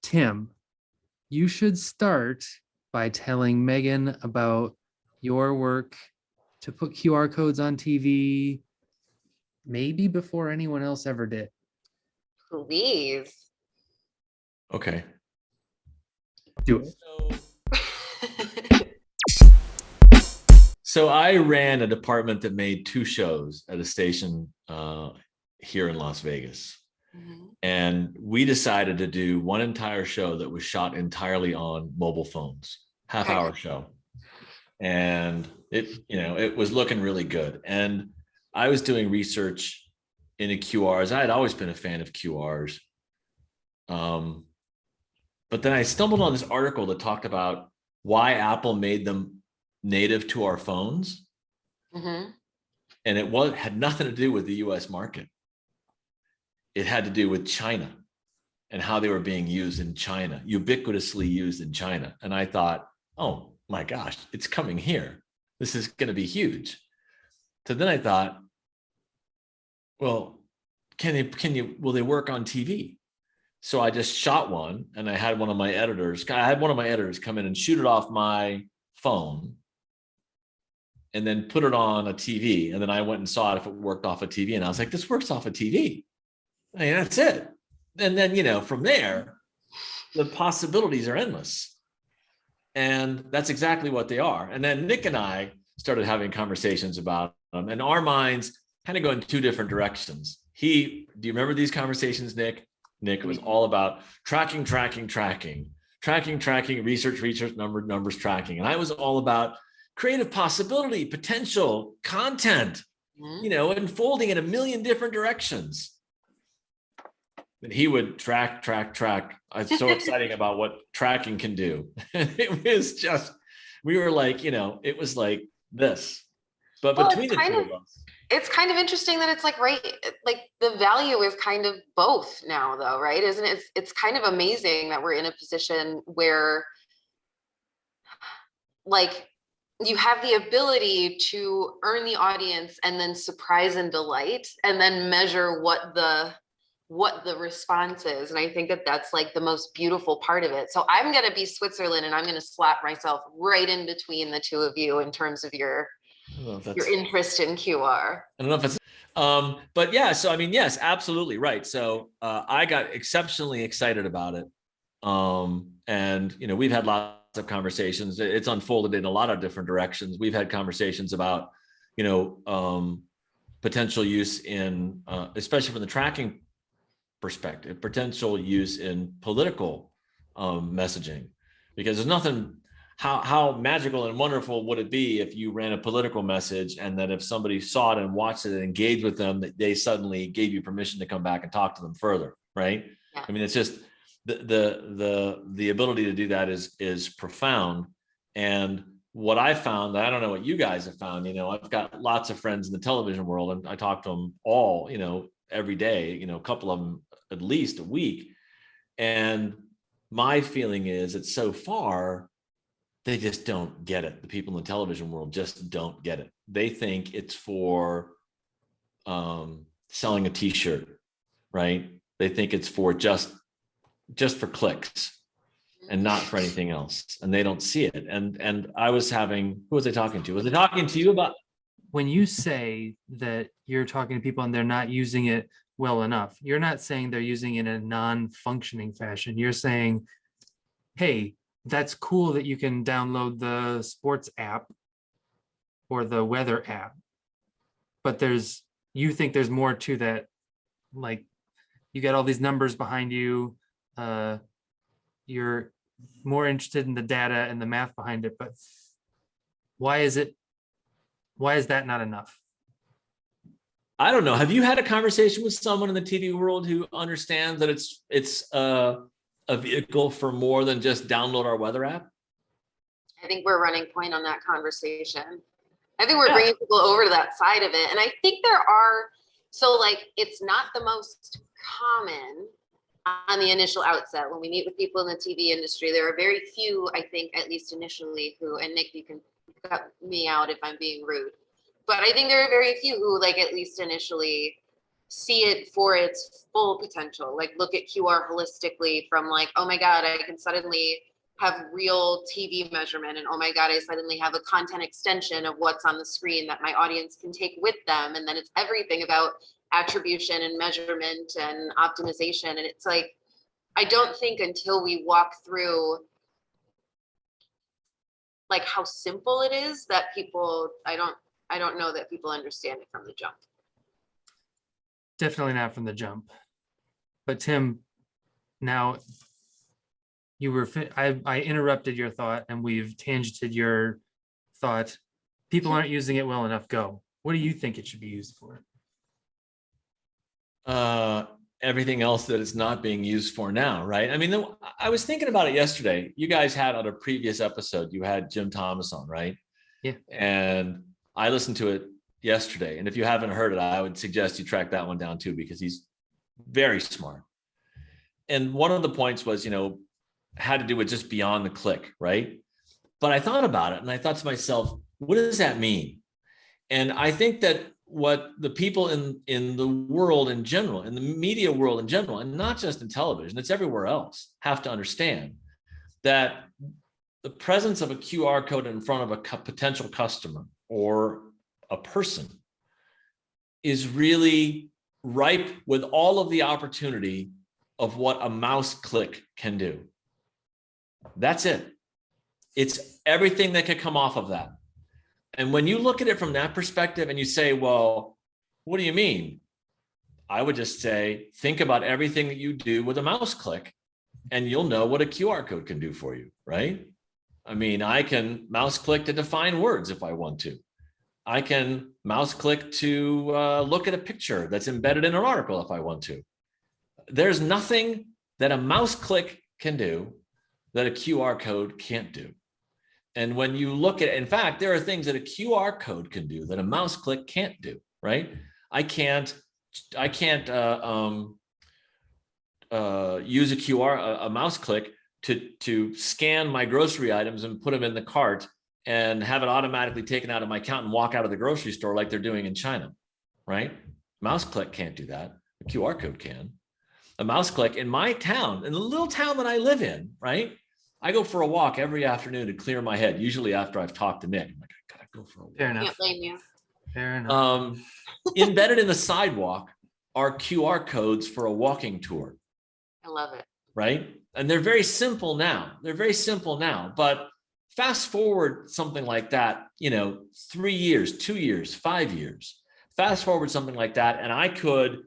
Tim, you should start by telling Megan about your work to put QR codes on TV, maybe before anyone else ever did. Please. Okay. Do it. So I ran a department that made 2 shows at a station here in Las Vegas. Mm-hmm. And we decided to do one entire show that was shot entirely on mobile phones, half-hour show. And it was looking really good. And I was doing research into QRs. I had always been a fan of QRs. But then I stumbled on this article that talked about why Apple made them native to our phones. Mm-hmm. And it had nothing to do with the US market. It had to do with China and how they were being used in China, ubiquitously used in China. And I thought, oh my gosh, it's coming here. This is going to be huge. So then I thought, well, will they work on TV? So I just shot one, and I had one of my editors come in and shoot it off my phone and then put it on a TV. And then I went and saw it if it worked off a TV. And I was like, this works off a TV. I mean, that's it. And then, from there, the possibilities are endless. And that's exactly what they are. And then Nick and I started having conversations about them, and our minds kind of go in 2 different directions. Do you remember these conversations, Nick? Nick was all about tracking, research, numbers, tracking. And I was all about creative possibility, potential, content, unfolding in a million different directions. And he would track. It's so exciting about what tracking can do. It was just, we were like, it was like this. But between the 2 of us. It's kind of interesting that it's like the value is kind of both now, though, right? Isn't it? It's kind of amazing that we're in a position where you have the ability to earn the audience and then surprise and delight and then measure what the response is. And I think that that's like the most beautiful part of it. So I'm going to be Switzerland, and I'm going to slap myself right in between the 2 of you in terms of your interest in QR. I don't know if it's, but yeah, so I mean, yes, absolutely right. So I got exceptionally excited about it. And, we've had lots of conversations. It's unfolded in a lot of different directions. We've had conversations about, potential use in, especially from the tracking perspective, potential use in political messaging, because there's nothing. How magical and wonderful would it be if you ran a political message, and that if somebody saw it and watched it and engaged with them, that they suddenly gave you permission to come back and talk to them further, right? Yeah. I mean, it's just the ability to do that is profound. And what I found, I don't know what you guys have found, I've got lots of friends in the television world, and I talk to them all, every day, a couple of them at least a week. And my feeling is that so far, they just don't get it. The people in the television world just don't get it. They think it's for selling a T-shirt, right? They think it's for just for clicks and not for anything else. And they don't see it. And I was who was I talking to? Was I talking to you about? When you say that you're talking to people and they're not using it well enough, you're not saying they're using it in a non-functioning fashion. You're saying, hey, that's cool that you can download the sports app or the weather app, but you think there's more to that. Like, you got all these numbers behind you. You're more interested in the data and the math behind it, but why is that not enough? I don't know. Have you had a conversation with someone in the TV world who understands that it's a vehicle for more than just download our weather app? I think we're running point on that conversation. I think we're bringing people over to that side of it. And I think it's not the most common on the initial outset. When we meet with people in the TV industry, there are very few, I think, at least initially, and Nick, you can cut me out if I'm being rude, but I think there are very few who, at least initially, see it for its full potential. Like look at QR holistically from like, oh my God, I can suddenly have real TV measurement, and oh my God, I suddenly have a content extension of what's on the screen that my audience can take with them. And then it's everything about attribution and measurement and optimization. And it's like, I don't think until we walk through like how simple it is that people, I don't know that people understand it from the jump. Definitely not from the jump. But Tim, now you were, I interrupted your thought and we've tangented your thought. People aren't using it well enough. Go. What do you think it should be used for? Everything else that it's not being used for now, right? I mean, I was thinking about it yesterday. You guys had on a previous episode, you had Jim Thomas on, right? Yeah. And I listened to it yesterday. And if you haven't heard it, I would suggest you track that one down too, because he's very smart. And one of the points was, had to do with just beyond the click, right? But I thought about it and I thought to myself, what does that mean? And I think that what the people in the world in general, in the media world in general, and not just in television, it's everywhere else, have to understand that the presence of a QR code in front of a potential customer or a person is really ripe with all of the opportunity of what a mouse click can do. That's it. It's everything that could come off of that. And when you look at it from that perspective and you say, well, what do you mean? I would just say, think about everything that you do with a mouse click and you'll know what a QR code can do for you, right? I mean, I can mouse click to define words if I want to. I can mouse click to look at a picture that's embedded in an article if I want to. There's nothing that a mouse click can do that a QR code can't do. And when you look at, in fact, there are things that a QR code can do that a mouse click can't do, right? I can't use a mouse click to scan my grocery items and put them in the cart and have it automatically taken out of my account and walk out of the grocery store like they're doing in China, right? Mouse click can't do that. A QR code can. A mouse click in my town, in the little town that I live in, right? I go for a walk every afternoon to clear my head, usually after I've talked to Nick. I'm like, I gotta go for a walk. Fair enough. Can't blame you. Fair enough. Embedded in the sidewalk are QR codes for a walking tour. I love it. Right? And they're very simple now. But fast forward something like that, 3 years, 2 years, 5 years. Fast forward something like that, and I could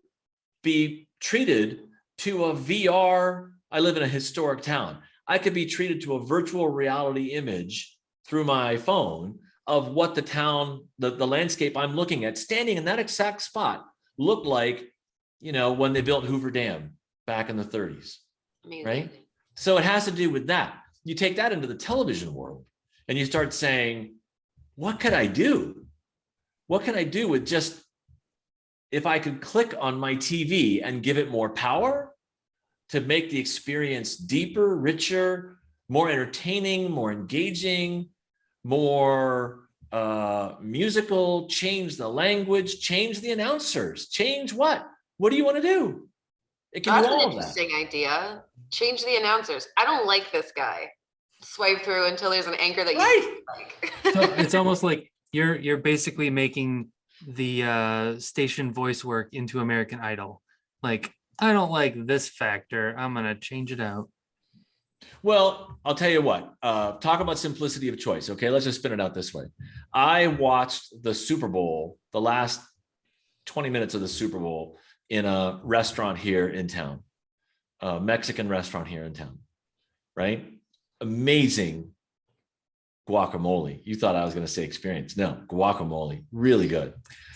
be treated to a VR. I live in a historic town. I could be treated to a virtual reality image through my phone of what the town, the landscape I'm looking at, standing in that exact spot, looked like, when they built Hoover Dam back in the 30s. Amazing. Right? So it has to do with that. You take that into the television world and you start saying, what could I do? What can I do with just, if I could click on my TV and give it more power to make the experience deeper, richer, more entertaining, more engaging, more musical, change the language, change the announcers, change what? What do you want to do? It can That's do an all of that. interesting idea. Change the announcers. I don't like this guy. Swipe through until there's an anchor that you like. So it's almost like you're basically making the station voice work into American Idol. Like, I don't like this factor, I'm gonna change it out. Well, I'll tell you what, talk about simplicity of choice. Okay, let's just spin it out this way. I watched the Super Bowl, the last 20 minutes of the Super Bowl in a restaurant here in town, a Mexican restaurant here in town, right? Amazing guacamole. You thought I was going to say experience. No, guacamole, really good.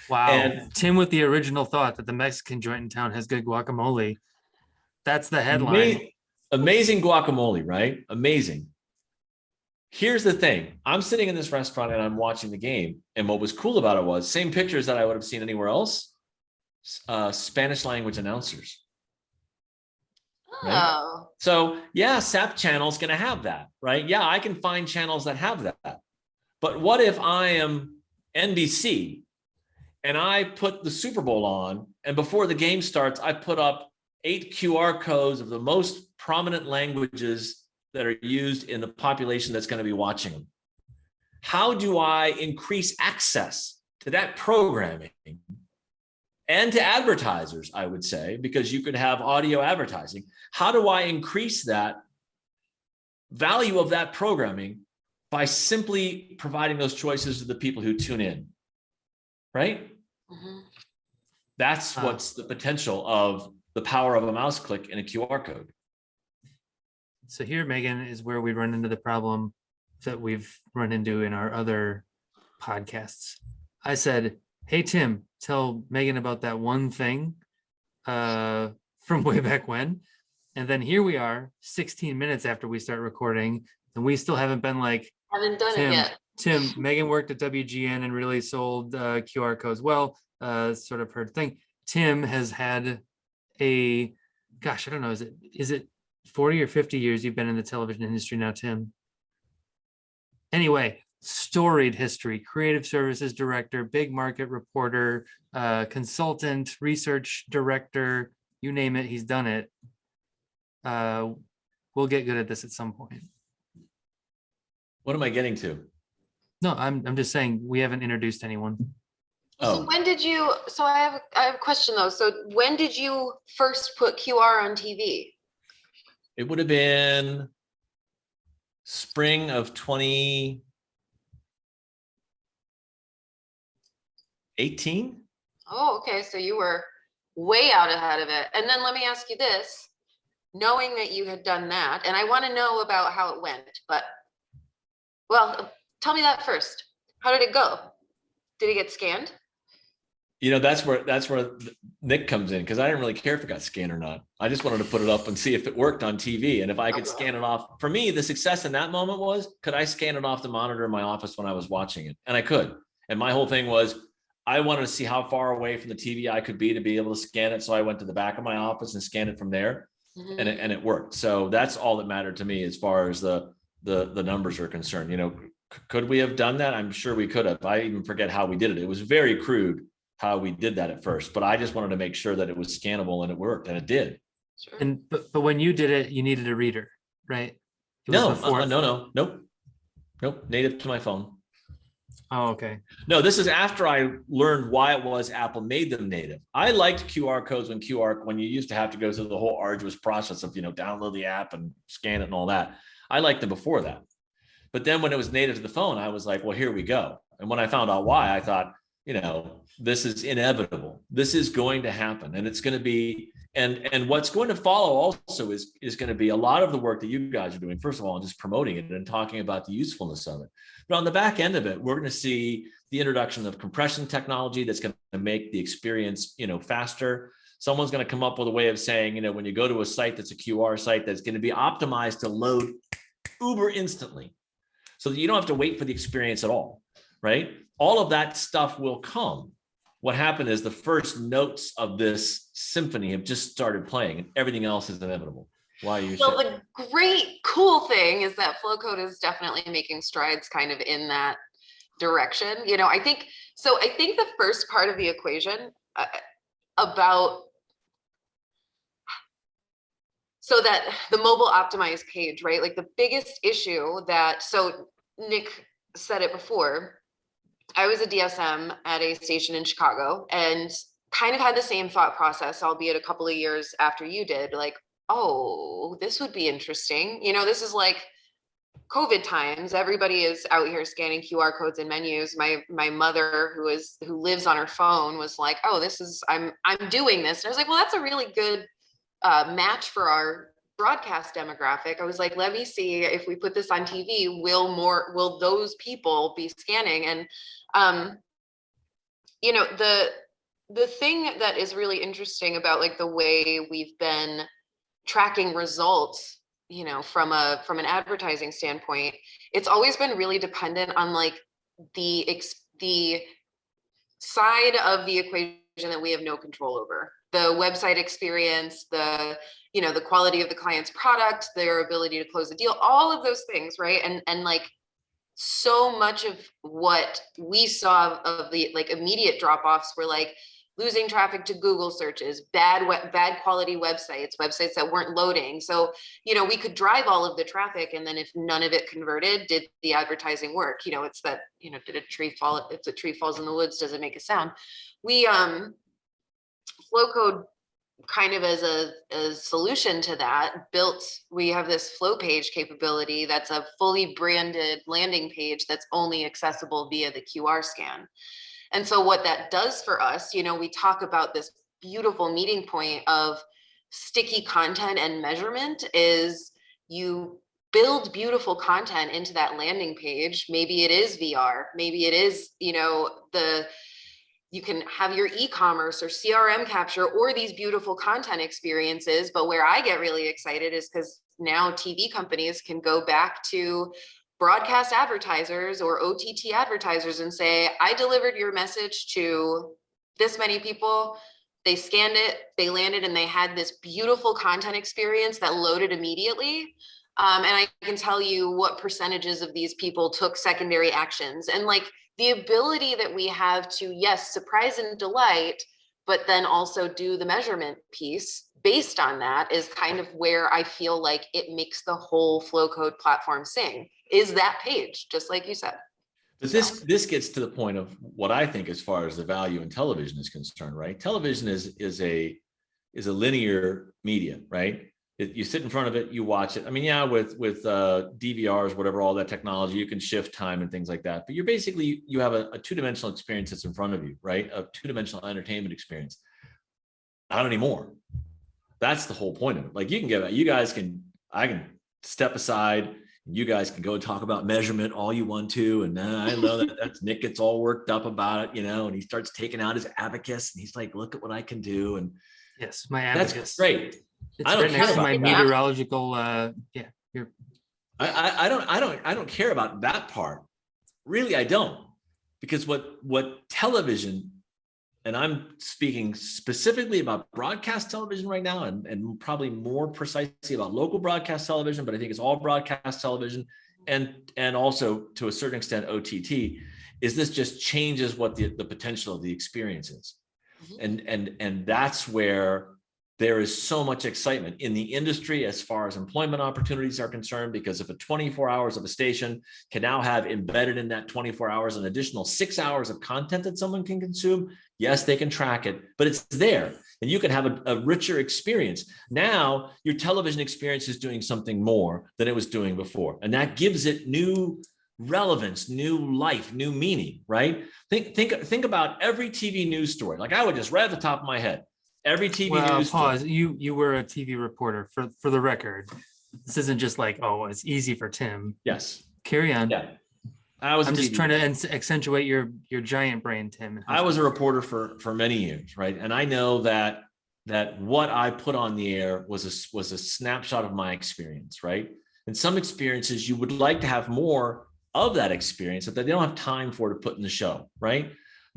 Wow. And Tim with the original thought that the Mexican joint in town has good guacamole. That's the headline. Amazing guacamole, right? Amazing. Here's the thing. I'm sitting in this restaurant and I'm watching the game. And what was cool about it was same pictures that I would have seen anywhere else, Spanish language announcers. Right? Oh, So yeah, SAP channel's going to have that, right? Yeah, I can find channels that have that. But what if I am NBC and I put the Super Bowl on, and before the game starts, I put up 8 QR codes of the most prominent languages that are used in the population that's going to be watching them. How do I increase access to that programming and to advertisers, I would say, because you could have audio advertising? How do I increase that value of that programming by simply providing those choices to the people who tune in, right? Mm-hmm. That's what's the potential of the power of a mouse click and a QR code. So here, Megan, is where we run into the problem that we've run into in our other podcasts. I said, hey, Tim, tell Megan about that one thing from way back when. And then here we are 16 minutes after we start recording, and we still haven't been like, Haven't done it yet. Tim, Megan worked at WGN and really sold QR codes well, sort of her thing. Tim has had a, gosh, I don't know, is it 40 or 50 years you've been in the television industry now, Tim? Anyway, storied history, creative services director, big market reporter, consultant, research director, you name it, he's done it. We'll get good at this at some point. What am I getting to? No, I'm just saying we haven't introduced anyone. Oh. So when did you, so I have a question though. So when did you first put QR on TV? It would have been spring of 2018. Oh, okay. So you were way out ahead of it. And then let me ask you this, knowing that you had done that, and I want to know about how it went, but well, tell me that first. How did it go? Did it get scanned? You know, that's where Nick comes in, because I didn't really care if it got scanned or not. I just wanted to put it up and see if it worked on TV and if I could scan it off. For me, the success in that moment was, could I scan it off the monitor in my office when I was watching it? And I could. And my whole thing was, I wanted to see how far away from the TV I could be to be able to scan it. So I went to the back of my office and scanned it from there, Mm-hmm. and it worked. So that's all that mattered to me as far as the numbers are concerned. You know, could we have done that? I'm sure we could have. I even forget how we did it. It was very crude how we did that at first, but I just wanted to make sure that it was scannable, and it worked, and it did. Sure. And but when you did it, you needed a reader, right? It was No, before- nope. Native to my phone. Oh, okay. No, this is after I learned why it was Apple made them native. I liked QR codes when you used to have to go through the whole arduous process of, download the app and scan it and all that. I liked them before that. But then when it was native to the phone, I was like, well, here we go. And when I found out why, I thought, this is inevitable. This is going to happen, and it's going to be, and what's going to follow also is going to be a lot of the work that you guys are doing, first of all, just promoting it and talking about the usefulness of it. But on the back end of it, we're going to see the introduction of compression technology that's going to make the experience, faster. Someone's going to come up with a way of saying, when you go to a site that's a QR site, that's going to be optimized to load uber instantly, so that you don't have to wait for the experience at all, right? All of that stuff will come. What happened is the first notes of this symphony have just started playing, and everything else is inevitable. Why are you Well, the great cool thing is that Flowcode is definitely making strides kind of in that direction. I think the first part of the equation about, so that the mobile optimized page, right? Like the biggest issue so Nick said it before, I was a DSM at a station in Chicago and kind of had the same thought process, albeit a couple of years after you did, like, oh, this would be interesting. This is like COVID times. Everybody is out here scanning QR codes and menus. My mother, who lives on her phone, was like, oh, I'm doing this. And I was like, well, that's a really good match for our broadcast demographic. I was like, let me see if we put this on TV, will those people be scanning? And the thing that is really interesting about like the way we've been tracking results, from an advertising standpoint, it's always been really dependent on like the side of the equation that we have no control over. The website experience, the quality of the client's product, their ability to close the deal, all of those things, right? And like so much of what we saw of the like immediate drop-offs were like losing traffic to Google searches, bad quality websites that weren't loading. So, you know, we could drive all of the traffic, and then if none of it converted, did the advertising work? You know, it's that, you know, did a tree fall? If the tree falls in the woods, does it make a sound? We Flowcode, kind of as a solution to that, we have this flow page capability that's a fully branded landing page that's only accessible via the QR scan. And so what that does for us, you know, we talk about this beautiful meeting point of sticky content and measurement, is you build beautiful content into that landing page. Maybe it is VR, maybe it is, you know, you can have your e-commerce or CRM capture or these beautiful content experiences. But where I get really excited is because now TV companies can go back to broadcast advertisers or OTT advertisers and say, I delivered your message to this many people. They scanned it, they landed, and they had this beautiful content experience that loaded immediately. And I can tell you what percentages of these people took secondary actions. And like, the ability that we have to, yes, surprise and delight, but then also do the measurement piece based on that is kind of where I feel like it makes the whole Flowcode platform sing, is that page, just like you said. But this gets to the point of what I think as far as the value in television is concerned, right? Television is a linear media, right? You sit in front of it, you watch it. I mean, yeah, with DVRs, whatever, all that technology, you can shift time and things like that. But you have a two-dimensional experience that's in front of you, right? A two-dimensional entertainment experience. Not anymore. That's the whole point of it. Like I can step aside. You guys can go and talk about measurement all you want to. And I know that's Nick gets all worked up about it, you know, and he starts taking out his abacus and he's like, look at what I can do. And yes, my abacus. That's great. It's I don't care about my that. meteorological. I don't care about that part. Really, I don't, because what television, and I'm speaking specifically about broadcast television right now, and probably more precisely about local broadcast television, but I think it's all broadcast television, and also to a certain extent OTT, is this just changes what the potential of the experience is, and that's where there is so much excitement in the industry as far as employment opportunities are concerned, because if a 24 hours of a station can now have embedded in that 24 hours an additional 6 hours of content that someone can consume, yes, they can track it, but it's there and you can have a richer experience. Now your television experience is doing something more than it was doing before, and that gives it new relevance, new life, new meaning, right? Think about every TV news story. Like I would just right at the top of my head, every TV news. Pause. You were a TV reporter, for the record. This isn't just like, oh, it's easy for Tim. Yes. Carry on. Yeah. I'm just trying to accentuate your giant brain, Tim. I was a reporter for many years, right? And I know that what I put on the air was a snapshot of my experience, right? And some experiences you would like to have more of that experience that they don't have time for to put in the show, right?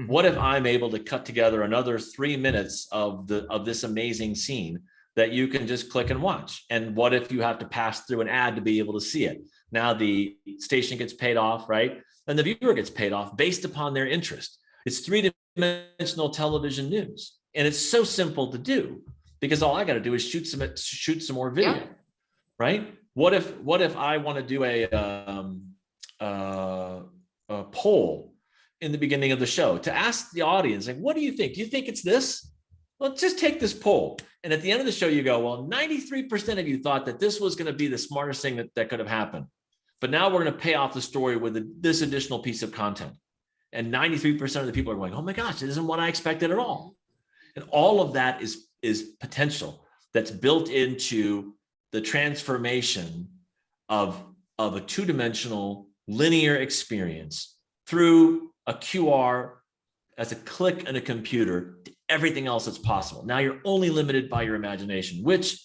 What if I'm able to cut together another 3 minutes of this amazing scene that you can just click and watch? And what if you have to pass through an ad to be able to see it? Now the station gets paid off, right? And the viewer gets paid off based upon their interest. It's three-dimensional television news. And it's so simple to do because all I got to do is shoot some more video, right? What if I want to do a poll in the beginning of the show to ask the audience, like, what do you think? Do you think it's this? Well, just take this poll. And at the end of the show, you go, well, 93% of you thought that this was going to be the smartest thing that could have happened. But now we're going to pay off the story with this additional piece of content. And 93% of the people are going, oh my gosh, this isn't what I expected at all. And all of that is potential that's built into the transformation of a two-dimensional linear experience through a QR as a click and a computer to everything else that's possible. Now you're only limited by your imagination, which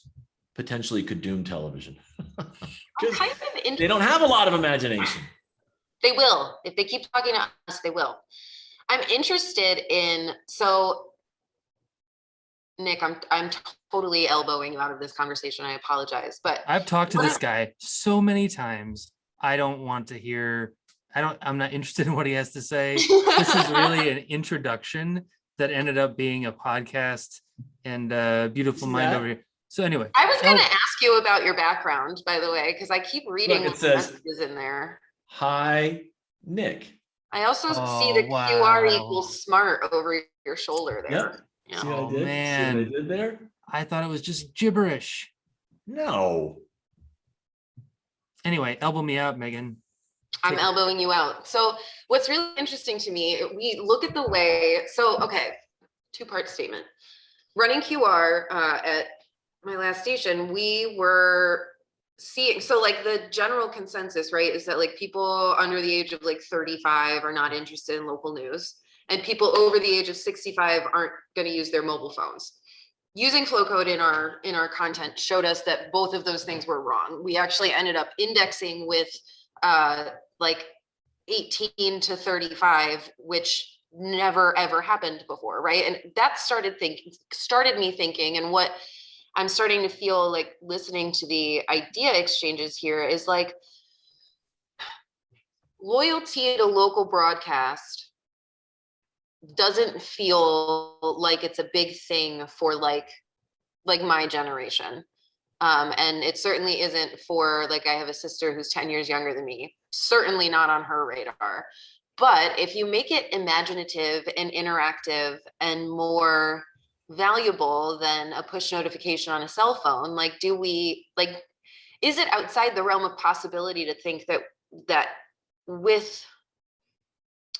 potentially could doom television. They don't have a lot of imagination. They will. If they keep talking to us, they will. I'm interested in, so Nick, I'm totally elbowing you out of this conversation. I apologize, but I've talked to this guy so many times. I don't want to hear I'm not interested in what he has to say. This is really an introduction that ended up being a podcast, and beautiful mind over here. So anyway, I was going to ask you about your background, by the way, because I keep reading Look, it says, messages in there. Hi, Nick. I also see the QR equals smart over your shoulder there. Yep. See what I did? See Man. what I did there? I thought it was just gibberish. No. Anyway, elbow me out, Megan. I'm elbowing you out. So what's really interesting to me, we look at the way, so, okay, two-part statement. Running QR at my last station, we were seeing, so like the general consensus, right, is that like people under the age of like 35 are not interested in local news, and people over the age of 65 aren't going to use their mobile phones. Using flow code in our content showed us that both of those things were wrong. We actually ended up indexing with like 18 to 35, which never ever happened before, right? And that started me thinking, and what I'm starting to feel like listening to the idea exchanges here is like loyalty to local broadcast doesn't feel like it's a big thing for like my generation. And it certainly isn't for, like, I have a sister who's 10 years younger than me, certainly not on her radar. But if you make it imaginative and interactive and more valuable than a push notification on a cell phone, like, is it outside the realm of possibility to think that with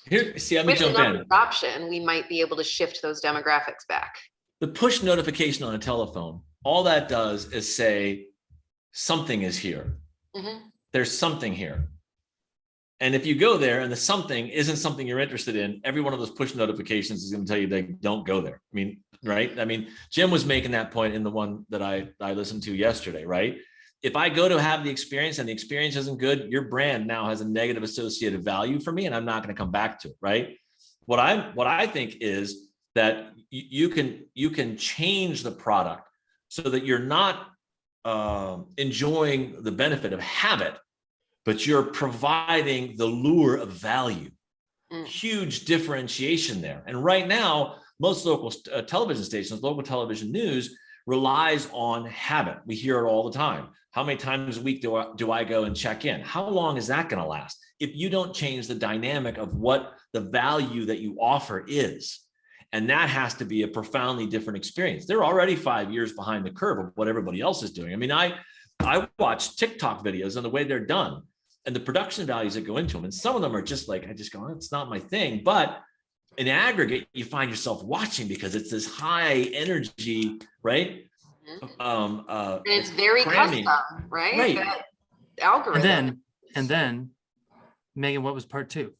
Here, see, let me jump in. Adoption, we might be able to shift those demographics back. The push notification on a telephone, all that does is say something is here. Mm-hmm. There's something here. And if you go there and the something isn't something you're interested in, every one of those push notifications is going to tell you they don't go there. I mean, right? I mean, Jim was making that point in the one that I listened to yesterday, right? If I go to have the experience and the experience isn't good, your brand now has a negative associated value for me, and I'm not going to come back to it, right? What I think is that you can change the product so that you're not enjoying the benefit of habit, but you're providing the lure of value. Huge differentiation there. And right now, most local television stations, local television news relies on habit. We hear it all the time. How many times a week do I go and check in? How long is that going to last? If you don't change the dynamic of what the value that you offer is, and that has to be a profoundly different experience. They're already 5 years behind the curve of what everybody else is doing. I mean, I watch TikTok videos and the way they're done and the production values that go into them. And some of them are just like, I just go, it's not my thing. But in aggregate, you find yourself watching because it's this high energy, right? And it's very custom, right? Right. That algorithm. And then, Megan, what was part two?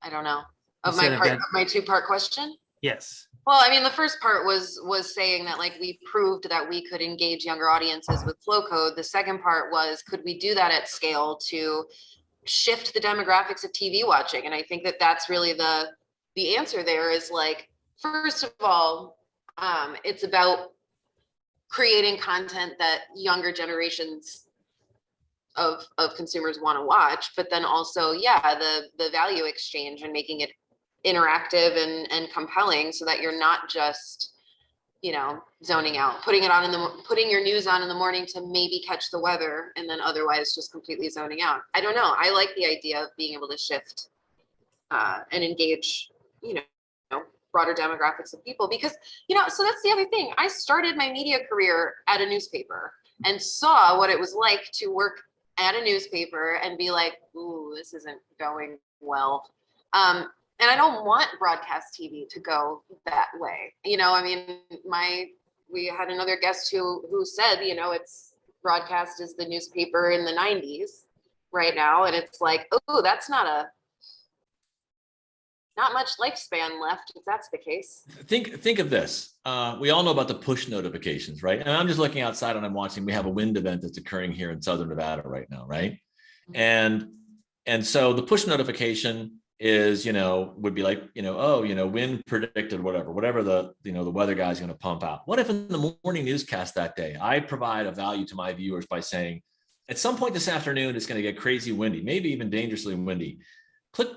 I don't know. Of my two-part question? Yes. Well, I mean, the first part was saying that like we proved that we could engage younger audiences with flow code. The second part was, could we do that at scale to shift the demographics of TV watching? And I think that that's really the answer there is like, first of all, it's about creating content that younger generations of consumers want to watch, but then also, the value exchange and making it interactive and compelling so that you're not just, zoning out, putting your news on in the morning to maybe catch the weather and then otherwise just completely zoning out. I don't know. I like the idea of being able to shift and engage, broader demographics of people because, so that's the other thing. I started my media career at a newspaper and saw what it was like to work at a newspaper and be like, ooh, this isn't going well. And I don't want broadcast TV to go that way. I mean, we had another guest who said, it's broadcast is the newspaper in the 90s right now. And it's like, oh, that's not much lifespan left if that's the case. Think of this. We all know about the push notifications, right? And I'm just looking outside and I'm watching, we have a wind event that's occurring here in Southern Nevada right now, right? And so the push notification is, would be like, wind predicted, whatever the weather guy's going to pump out. What if in the morning newscast that day, I provide a value to my viewers by saying, At some point this afternoon, it's going to get crazy windy, maybe even dangerously windy. Click,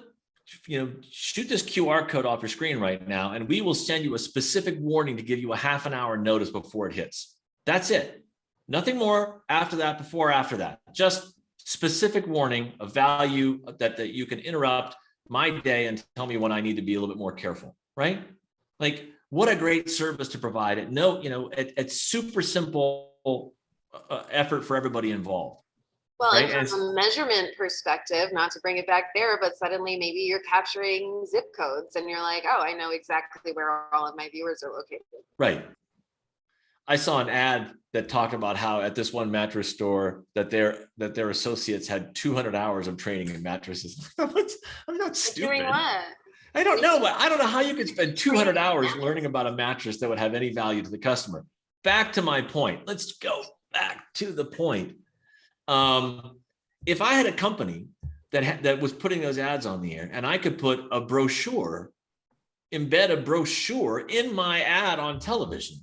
shoot this QR code off your screen right now, and we will send you a specific warning to give you a half an hour notice before it hits. That's it. Nothing more after that, before, after that. Just specific warning of value that you can interrupt my day and tell me when I need to be a little bit more careful, right? Like, what a great service to provide. It's super simple effort for everybody involved. Well, right? and from a measurement perspective, not to bring it back there, but suddenly maybe you're capturing zip codes and you're like, oh, I know exactly where all of my viewers are located. Right. I saw an ad that talked about how at this one mattress store that their associates had 200 hours of training in mattresses. I'm not stupid. Doing what? I don't know, but I don't know how you could spend 200 hours learning about a mattress that would have any value to the customer. Back to my point. Let's go back to the point. If I had a company that was putting those ads on the air, and I could put embed a brochure in my ad on television,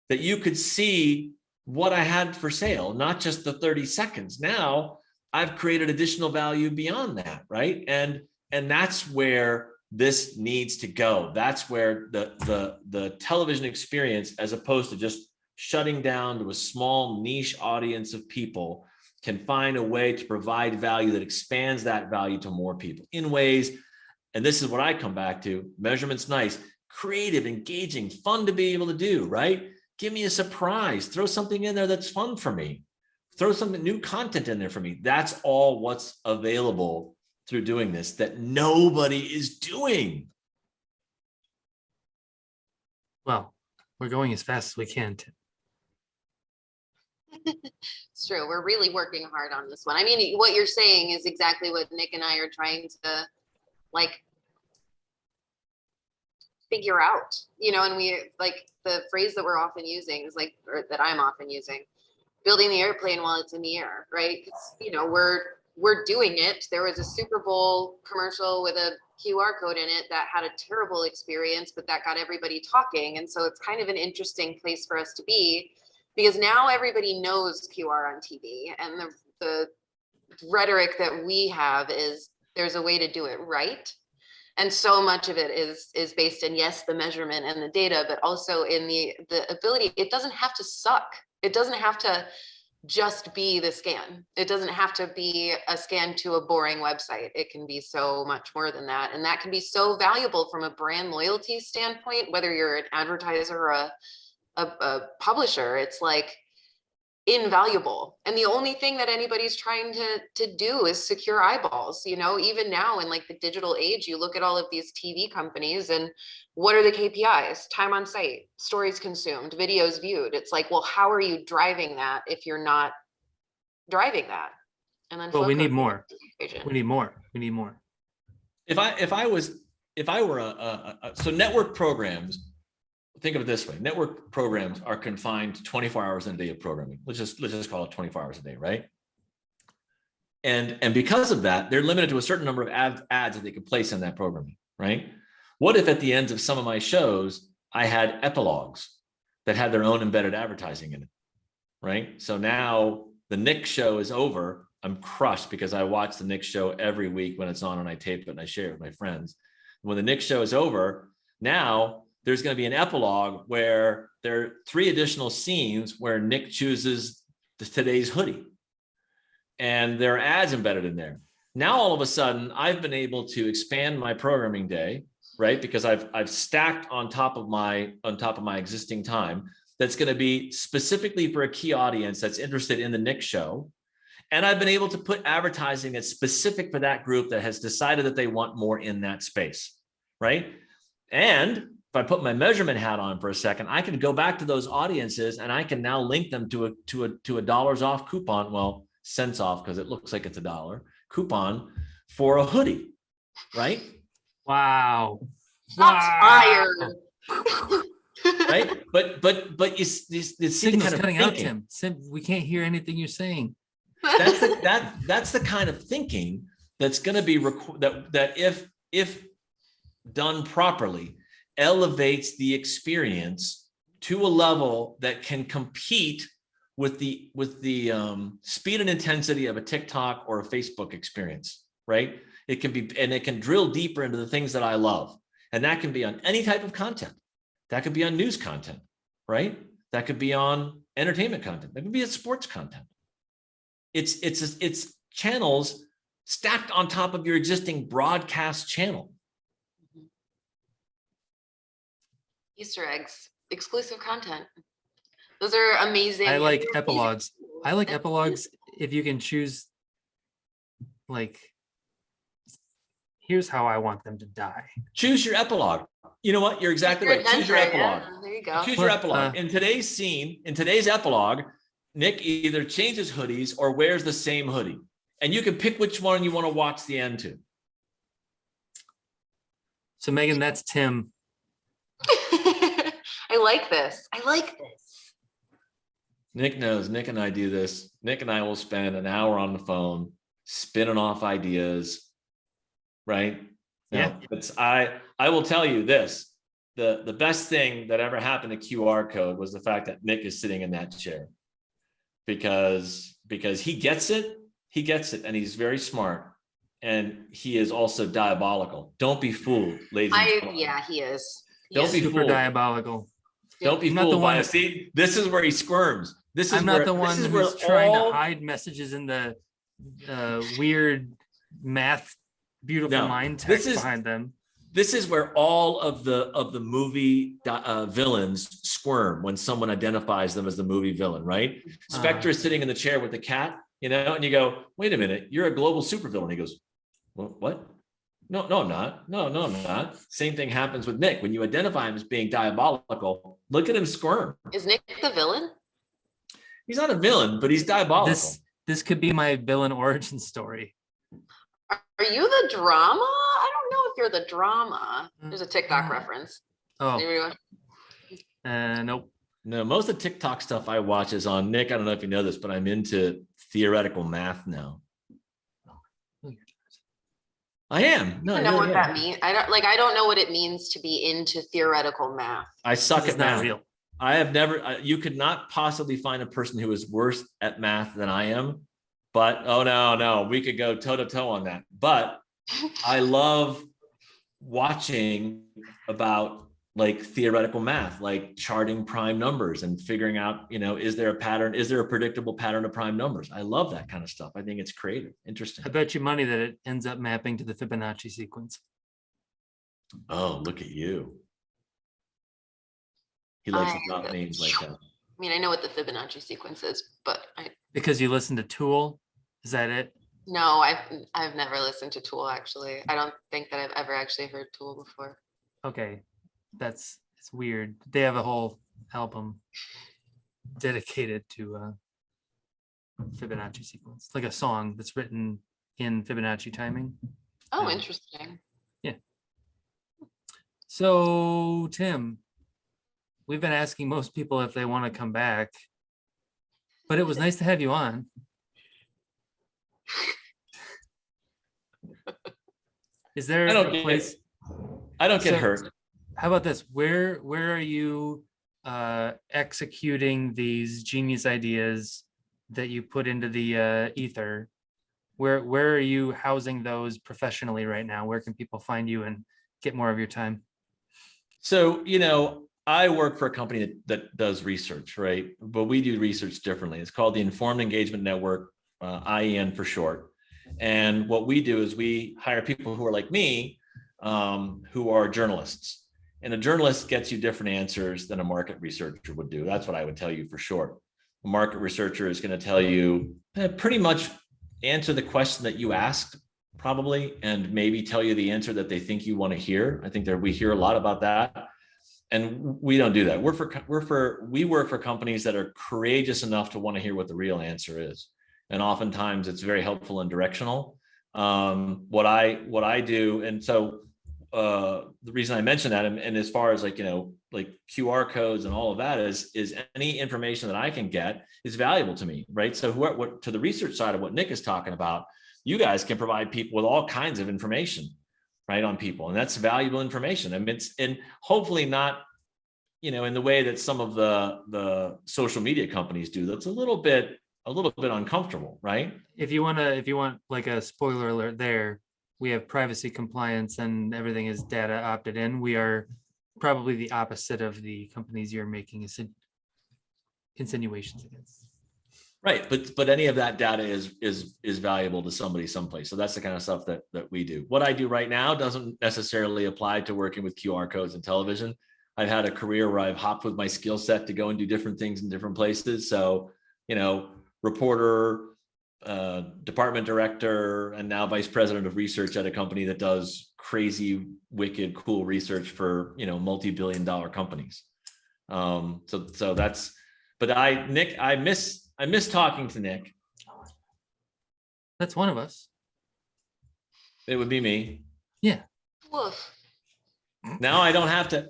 that you could see what I had for sale, not just the 30 seconds. Now I've created additional value beyond that, right? And that's where this needs to go. That's where the television experience, as opposed to just shutting down to a small niche audience of people, can find a way to provide value that expands that value to more people in ways. And this is what I come back to. Measurement's nice, creative, engaging, fun to be able to do, right? Give me a surprise, throw something in there that's fun for me, throw some new content in there for me. That's all what's available through doing this that nobody is doing. Well, we're going as fast as we can, Tim. It's true. We're really working hard on this one. I mean, what you're saying is exactly what Nick and I are trying to figure out, and we the phrase that we're often using is or that I'm often using, building the airplane while it's in the air, right? We're doing it. There was a Super Bowl commercial with a QR code in it that had a terrible experience, but that got everybody talking. And so it's kind of an interesting place for us to be, because now everybody knows QR on TV, and the rhetoric that we have is there's a way to do it right. And so much of it is based in, yes, the measurement and the data, but also in the ability. It doesn't have to suck. It doesn't have to just be the scan. It doesn't have to be a scan to a boring website. It can be so much more than that. And that can be so valuable from a brand loyalty standpoint, whether you're an advertiser or a publisher. It's invaluable. And the only thing that anybody's trying to do is secure eyeballs. Even now in the digital age, you look at all of these TV companies, and what are the KPIs? Time on site, stories consumed, videos viewed. It's well, how are you driving that if you're not driving that? And then we need more. We need more. We need more. If I were so network programs, think of it this way: network programs are confined to 24 hours in a day of programming. Let's just call it 24 hours a day, right? And because of that, they're limited to a certain number of ads that they can place in that programming, right? What if at the ends of some of my shows, I had epilogues that had their own embedded advertising in it, right? So now the Nick show is over. I'm crushed because I watch the Nick show every week when it's on, and I tape it and I share it with my friends. When the Nick show is over, now there's going to be an epilogue where there are 3 additional scenes where Nick chooses today's hoodie, and there are ads embedded in there. Now, all of a sudden, I've been able to expand my programming day, right? Because I've stacked on top of my existing time. That's going to be specifically for a key audience that's interested in the Nick show. And I've been able to put advertising that's specific for that group that has decided that they want more in that space, right? And if I put my measurement hat on for a second, I can go back to those audiences, and I can now link them to a dollars off coupon. Well, cents off, because it looks like it's $1 coupon for a hoodie, right? Wow. Shots fired. Right? But you see the Signal's kind of cutting out, thinking. Tim. We can't hear anything you're saying. That's the kind of thinking that's going to be that if done properly, elevates the experience to a level that can compete with the speed and intensity of a TikTok or a Facebook experience, right? It can be, and it can drill deeper into the things that I love. And that can be on any type of content. That could be on news content, right? That could be on entertainment content. That could be on sports content. It's channels stacked on top of your existing broadcast channel. Easter eggs, exclusive content. Those are amazing. I like epilogues. I like epilogues if you can choose, like, here's how I want them to die. Choose your epilogue. You know what? You're exactly right. Choose your epilogue. Yeah, there you go. Choose your epilogue. In today's scene, in today's epilogue, Nick either changes hoodies or wears the same hoodie. And you can pick which one you want to watch the end to. So Megan, that's Tim. I like this. I like this. Nick knows. Nick and I do this. Nick and I will spend an hour on the phone spinning off ideas. Right? Now, I will tell you this. The best thing that ever happened to QR code was the fact that Nick is sitting in that chair. Because he gets it, and he's very smart. And he is also diabolical. Don't be fooled, ladies and gentlemen. Yeah, he is. Don't be super fooled. Diabolical. Don't be fooled by it. See, this is where he squirms. I'm not the one who's trying to hide messages in the weird math, beautiful mind text behind them. This is where all of the movie villains squirm when someone identifies them as the movie villain, right? Spectre is sitting in the chair with the cat, and you go, wait a minute, you're a global supervillain. He goes, well, what? No, I'm not. No, I'm not. Same thing happens with Nick. When you identify him as being diabolical, look at him squirm. Is Nick the villain? He's not a villain, but he's diabolical. This could be my villain origin story. Are you the drama? I don't know if you're the drama. There's a TikTok reference. Oh. Anyone? Nope. No, most of the TikTok stuff I watch is on Nick. I don't know if you know this, but I'm into theoretical math now. I am. No, I don't know what that means. I don't know what it means to be into theoretical math. I suck at math. Not real. I have never. You could not possibly find a person who is worse at math than I am. But oh no, we could go toe to toe on that. But I love watching about like theoretical math, like charting prime numbers and figuring out, is there a pattern? Is there a predictable pattern of prime numbers? I love that kind of stuff. I think it's creative, interesting. I bet you money that it ends up mapping to the Fibonacci sequence. Oh, look at you. He likes to drop names like that. I mean, I know what the Fibonacci sequence is, but because you listen to Tool, is that it? No, I've never listened to Tool actually. I don't think that I've ever actually heard Tool before. Okay. It's weird. They have a whole album dedicated to Fibonacci sequence, like a song that's written in Fibonacci timing. Oh, interesting. Yeah. So, Tim, we've been asking most people if they want to come back, but it was nice to have you on. Is there a place? I don't get hurt. How about this? Where are you executing these genius ideas that you put into the ether? Where are you housing those professionally right now? Where can people find you and get more of your time? So, I work for a company that does research, right? But we do research differently. It's called the Informed Engagement Network, IEN for short. And what we do is we hire people who are like me, who are journalists. And a journalist gets you different answers than a market researcher would do. That's what I would tell you for short. A market researcher is going to tell you pretty much answer the question that you asked, probably, and maybe tell you the answer that they think you want to hear. I think that we hear a lot about that. And we don't do that. We work for companies that are courageous enough to want to hear what the real answer is. And oftentimes it's very helpful and directional. What I do, and so the reason I mention that, and as far as like QR codes and all of that is any information that I can get is valuable to me, right? So what to the research side of what Nick is talking about, you guys can provide people with all kinds of information, right, on people, and that's valuable information. I mean, and hopefully not, in the way that some of the social media companies do, that's a little bit uncomfortable, right? If you want like a spoiler alert there, we have privacy compliance and everything is data opted in. We are probably the opposite of the companies you're making insinuations against. Right, but any of that data is valuable to somebody someplace. So that's the kind of stuff that we do. What I do right now doesn't necessarily apply to working with QR codes and television. I've had a career where I've hopped with my skill set to go and do different things in different places. So, reporter, department director, and now vice president of research at a company that does crazy, wicked, cool research for multi-billion-dollar companies. So that's. But I miss talking to Nick. That's one of us. It would be me. Yeah. Woof. Now I don't have to.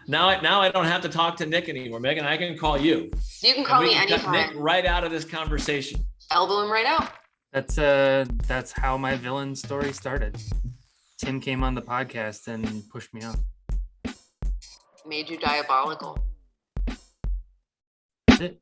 Now I don't have to talk to Nick anymore, Megan. I can call you. You can call me cut anytime. Nick right out of this conversation. Elbow him right out. That's how my villain story started. Tim came on the podcast and pushed me up. Made you diabolical. That's it.